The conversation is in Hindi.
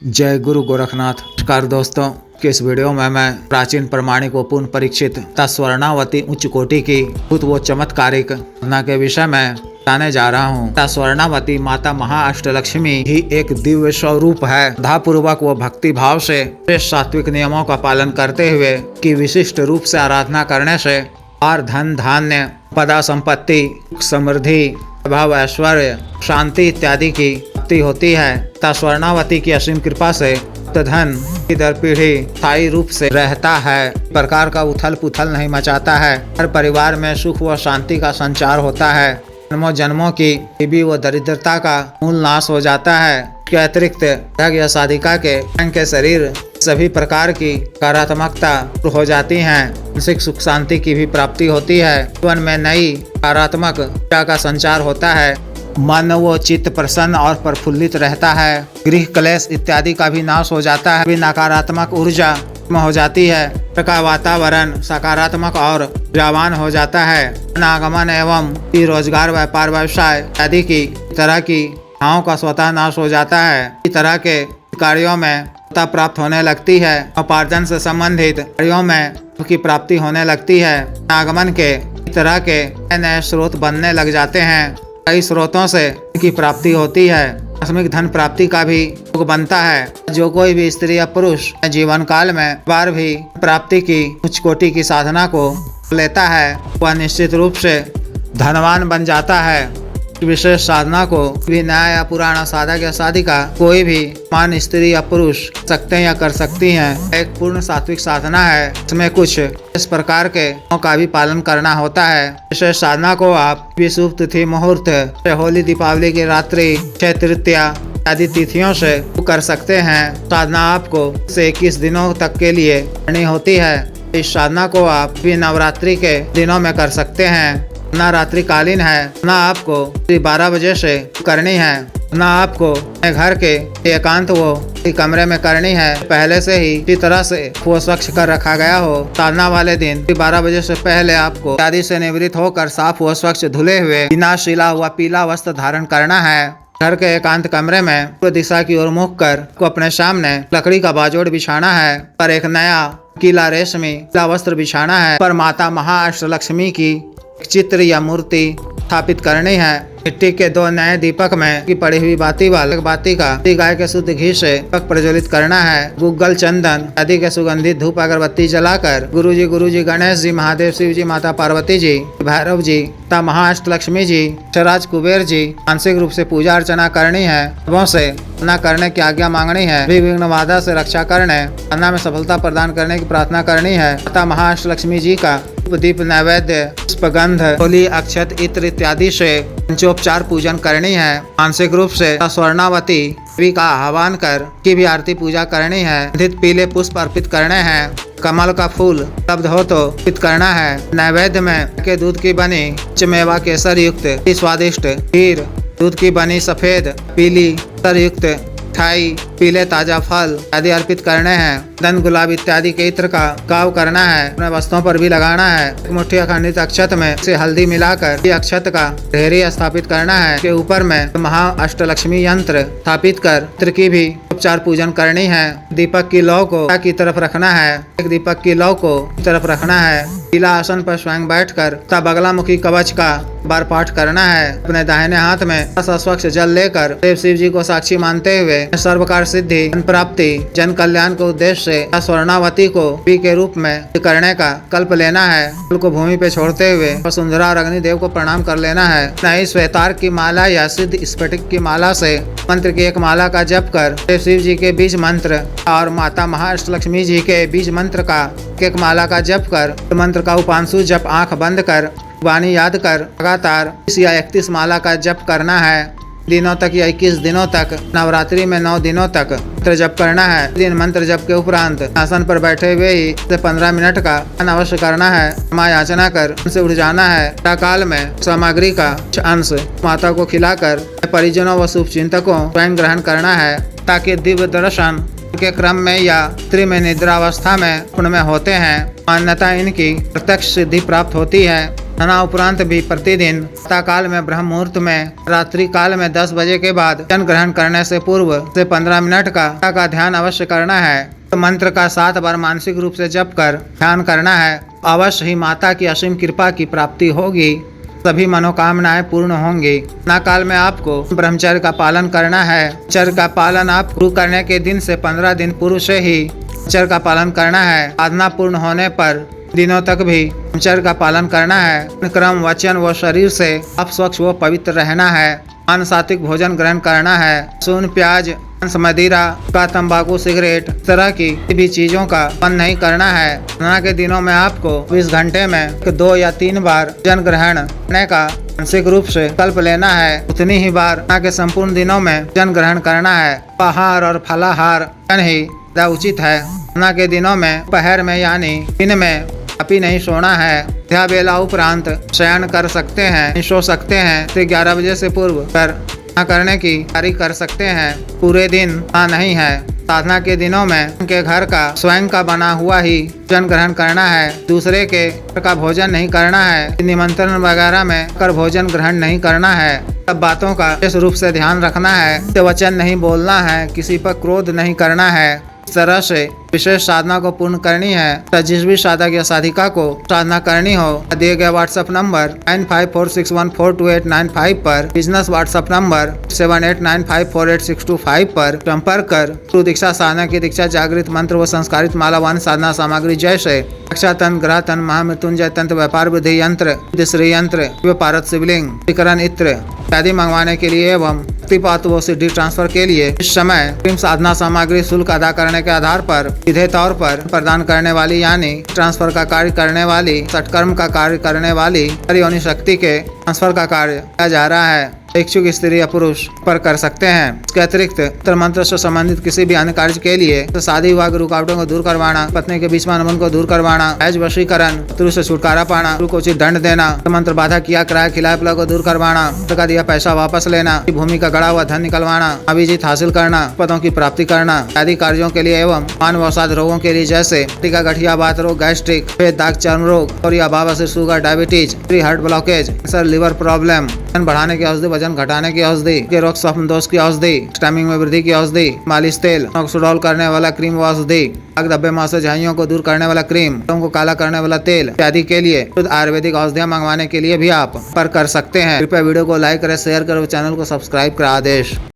जय गुरु गोरखनाथ। नमस्कार दोस्तों, कि इस वीडियो में मैं प्राचीन प्रमाणिक व पूर्ण परीक्षित तथा स्वर्णावती उच्च कोटि की अद्भुत व चमत्कारिक घटना के विषय में बताने जा रहा हूँ। स्वर्णावती माता महाअष्टलक्ष्मी ही एक दिव्य स्वरूप है। श्रद्धापूर्वक व भक्ति भाव से सात्विक नियमों का पालन करते हुए की विशिष्ट रूप से आराधना करने से और धन धान्य पदा संपत्ति समृद्धि भाव ऐश्वर्य शांति इत्यादि की प्राप्ति होती है तथा स्वर्णावती की असीम कृपा से धन की दर पीढ़ी स्थायी रूप से रहता है। प्रकार का उथल पुथल नहीं मचाता है। हर परिवार में सुख व शांति का संचार होता है। जन्मों जन्मों की गरीबी व दरिद्रता का मूल नाश हो जाता है। इसके अतिरिक्त या साधिका के शरीर सभी प्रकार की सकारात्मकता हो जाती है। मानसिक सुख शांति की भी प्राप्ति होती है। जीवन में नई सकारात्मक ऊर्जा का संचार होता है। मन व चित्त प्रसन्न और प्रफुल्लित रहता है। गृह क्लेश इत्यादि का भी नाश हो जाता है। भी नकारात्मक ऊर्जा हो जाती है। का वातावरण सकारात्मक और ऊर्जावान हो जाता है। आगमन एवं रोजगार व्यापार व्यवसाय आदि की तरह की भावों का स्वतः नाश हो जाता है। इस तरह के कार्यों में प्राप्त होने लगती है। उपार्जन से संबंधित कार्यों में की प्राप्ति होने लगती है। आगमन के तरह के नए स्रोत बनने लग जाते हैं। कई स्रोतों से की प्राप्ति होती है। आकस्मिक धन प्राप्ति का भी योग बनता है। जो कोई भी स्त्री या पुरुष जीवन काल में बार भी प्राप्ति की उच्च कोटि की साधना को लेता है वह निश्चित रूप से धनवान बन जाता है। विशेष साधना को भी नया या पुराना साधक या साधिका कोई भी मान स्त्री या पुरुष सकते हैं या कर सकती हैं। एक पूर्ण सात्विक साधना है। इसमें कुछ इस प्रकार के का भी पालन करना होता है। विशेष साधना को आप शुभ तिथि मुहूर्त होली दीपावली की रात्रि अक्षय तृतीया आदि तिथियों से कर सकते हैं। साधना आपको 21 दिनों तक के लिए करनी होती है। इस साधना को आप भी नवरात्रि के दिनों में कर सकते हैं। ना रात्रिकालीन है, ना आपको 12 बजे से करनी है, ना आपको घर के एकांत वो कमरे में करनी है। पहले से ही इसी तरह से वो स्वच्छ कर रखा गया हो। साधना वाले दिन 12 बजे से पहले आपको आदि से निवृत्त होकर साफ व स्वच्छ धुले हुए बिना सिला हुआ पीला वस्त्र धारण करना है। घर के एकांत कमरे में पूर्व दिशा की ओर मुख कर को अपने सामने लकड़ी का बाजोड़ बिछाना है। पर एक नया गीला रेशमी वस्त्र बिछाना है। पर माता महाअष्टलक्ष्मी की चित्र या मूर्ति स्थापित करनी है। मिट्टी के 2 नए दीपक में की पड़ी हुई बाती का गाय के शुद्ध घी से दीपक प्रज्वलित करना है। गुग्गल चंदन आदि के सुगंधित धूप अगरबत्ती जलाकर गुरु जी गणेश जी महादेव शिव जी माता पार्वती जी भैरव जी तथा महाअष्टलक्ष्मी जी शराज कुबेर जी मानसिक रूप से पूजा अर्चना करनी है। सबों से न करने की आज्ञा मांगनी है। विघ्न बाधा से रक्षा करने अन्ना में सफलता प्रदान करने की प्रार्थना करनी है तथा महाअष्टलक्ष्मी जी का दीप नैवेद्य पुष्पगंध होली अक्षत इत्र इत्यादि से पंचोपचार पूजन करनी है। मानसिक रूप से स्वर्णावती देवी का आह्वान कर की भी आरती पूजा करनी है। अधिक पीले पुष्प अर्पित करने हैं। कमल का फूल उपलब्ध हो तो अर्पित करना है। नैवेद्य में के दूध की बनी मेवा केसर युक्त स्वादिष्ट खीर, दूध की बनी सफेद पीली केसर युक्त मिठाई, पीले ताजा फल आदि अर्पित करने हैं। धन गुलाब इत्यादि के इत्र का गाव करना है। अपने वस्तुओं पर भी लगाना है। एक मुट्ठी अखंडित अक्षत में से हल्दी मिलाकर अक्षत का ढेरी स्थापित करना है। के ऊपर में महाअष्टलक्ष्मी यंत्र स्थापित कर यंत्र की भी उपचार पूजन करनी है। दीपक की लौ को की तरफ रखना है। एक दीपक की लौ को तरफ रखना है। पीला आसन पर स्वयं बैठकर तथा बगलामुखी कवच का बार पाठ करना है। अपने दाहिने हाथ में स्वच्छ जल लेकर देव शिव जी को साक्षी मानते हुए सर्वकार सिद्धि जन प्राप्ति जन कल्याण के उद्देश्य से स्वर्णावती को देवी के रूप में करने का कल्प लेना है। फूल को भूमि पे छोड़ते हुए वसुंधरा और अग्निदेव को प्रणाम कर लेना है। नई श्वेतार की माला या सिद्ध स्फटिक की माला से मंत्र की एक माला का जप कर देव शिव जी के बीज मंत्र और माता महाअष्टलक्ष्मी जी के बीज मंत्र का एक माला का जप कर मंत्र का उपांशु जप आंख बंद कर वाणी याद कर लगातार 30 या 31 माला का जप करना है। दिनों तक या 21 दिनों तक नवरात्रि में 9 दिनों तक मंत्र जप करना है। दिन मंत्र जप के उपरांत आसन पर बैठे हुए ही 15 मिनट का अवश्य करना है। क्षमा याचना कर उनसे उठ जाना है। काल में सामग्री का अंश माता को खिलाकर परिजनों व शुभ चिंतकों स्वयं ग्रहण करना है ताकि दिव्य दर्शन के क्रम में या स्त्री में निद्रावस्था में पुण्य में होते हैं। मान्यता इनकी प्रत्यक्ष सिद्धि प्राप्त होती है। तथा उपरांत भी प्रतिदिन प्रातः काल में ब्रह्म मुहूर्त में, रात्रि काल में 10 बजे के बाद जल ग्रहण करने से पूर्व से 15 मिनट का ध्यान अवश्य करना है। तो मंत्र का 7 बार मानसिक रूप से जप कर ध्यान करना है। अवश्य ही माता की असीम कृपा की प्राप्ति होगी, सभी मनोकामनाएं पूर्ण होंगी। ना काल में आपको ब्रह्मचर्य का पालन करना है। ब्रह्मचर्य का पालन आप शुरू करने के दिन से 15 दिन पूर्व से ही ब्रह्मचर्य का पालन करना है। साधना पूर्ण होने पर दिनों तक भी ब्रह्मचर्य का पालन करना है। क्रम, वचन व शरीर से आप स्वच्छ व पवित्र रहना है। अन्न सात्विक भोजन ग्रहण करना है। लहसुन, प्याज, मांस, मदिरा का, तंबाकू, सिगरेट, इस तरह की भी चीजों का पान नहीं करना है। साधना के दिनों में आपको 20 घंटे में 2 या 3 बार जल ग्रहण करने का मानसिक रूप से संकल्प लेना है। उतनी ही बार साधना के संपूर्ण दिनों में जल ग्रहण करना है। आहार और फलाहार ही उचित है। साधना के दिनों में दोपहर में यानी दिन में अभी नहीं सोना है। संध्या बेला उपरांत शयन कर सकते हैं, सो सकते हैं। 11 बजे से पूर्व करने की तैयारी कर सकते हैं। पूरे दिन नहीं है। साधना के दिनों में उनके घर का स्वयं का बना हुआ ही भोजन ग्रहण करना है। दूसरे के घर का भोजन नहीं करना है। निमंत्रण वगैरह में कर भोजन ग्रहण नहीं करना है। सब बातों का विशेष रूप से ध्यान रखना है। वचन नहीं बोलना है। किसी पर क्रोध नहीं करना है। इस तरह से विशेष साधना को पूर्ण करनी है। तो जिस भी साधक या साधिका को साधना करनी हो, दिए गए व्हाट्सएप नंबर 9546142895 पर, बिजनेस व्हाट्सएप नंबर 7895486225 पर संपर्क कर गुरु दीक्षा साधना की दीक्षा, जागृत मंत्र व संस्कारित मालावान साधना सामग्री जैसे रक्षा तंत्र, ग्रह तंत्र, महामृत्युंजय तंत्र, व्यापार विधि यंत्र, श्री यंत्र, पारद शिवलिंग, विकरण इत्र इत्यादि मंगवाने के लिए एवं प्रतिपात व सिद्धि ट्रांसफर के लिए इस समय साधना सामग्री शुल्क अदा करने के आधार पर सीधे तौर पर प्रदान करने वाली यानी ट्रांसफर का कार्य करने वाली, सटकर्म का कार्य करने वाली योनि शक्ति के ट्रांसफर का कार्य किया जा रहा है। इच्छुक स्त्री या पुरुष पर कर सकते हैं। इसके अतिरिक्त तंत्र मंत्र से संबंधित किसी भी अन्य कार्य के लिए तो शादी विवाह की रुकावटों को दूर करवाना, पत्नी के बीच में अनबन को दूर करवाना, ऐज वशीकरण, शत्रु से छुटकारा पाना, शत्रु को उचित दंड देना, मंत्र बाधा किया किराया खिलाया पिला को दूर करवाना, का दिया पैसा वापस लेना, भूमि का गड़ा हुआ धन निकलवाना, अभिजीत हासिल करना, पदों की प्राप्ति करना आदि कार्यों के लिए एवं मानव अवसाद रोगों के लिए जैसे टीका, गठिया, बात रोग, गैस्ट्रिक, पेट, दाग, चर्म रोग और या बाबा से sugar, diabetes, heart blockage, cancer, liver problem, वजन बढ़ाने की औषधि, वजन घटाने की औषधि, के रोग स्वप्न दोष की औषधि, स्टैमिंग में वृद्धि की औषधि, मालिश तेल, ऑक्सीडोल करने वाला क्रीम व औषधि, आग धब्बे मासे झाइयों को दूर करने वाला क्रीम, को काला करने वाला तेल इत्यादि के लिए शुद्ध आयुर्वेदिक औषधियाँ मंगवाने के लिए भी आप पर कर सकते हैं। कृपया वीडियो को लाइक करें, शेयर करें, चैनल को सब्सक्राइब करें। आदेश।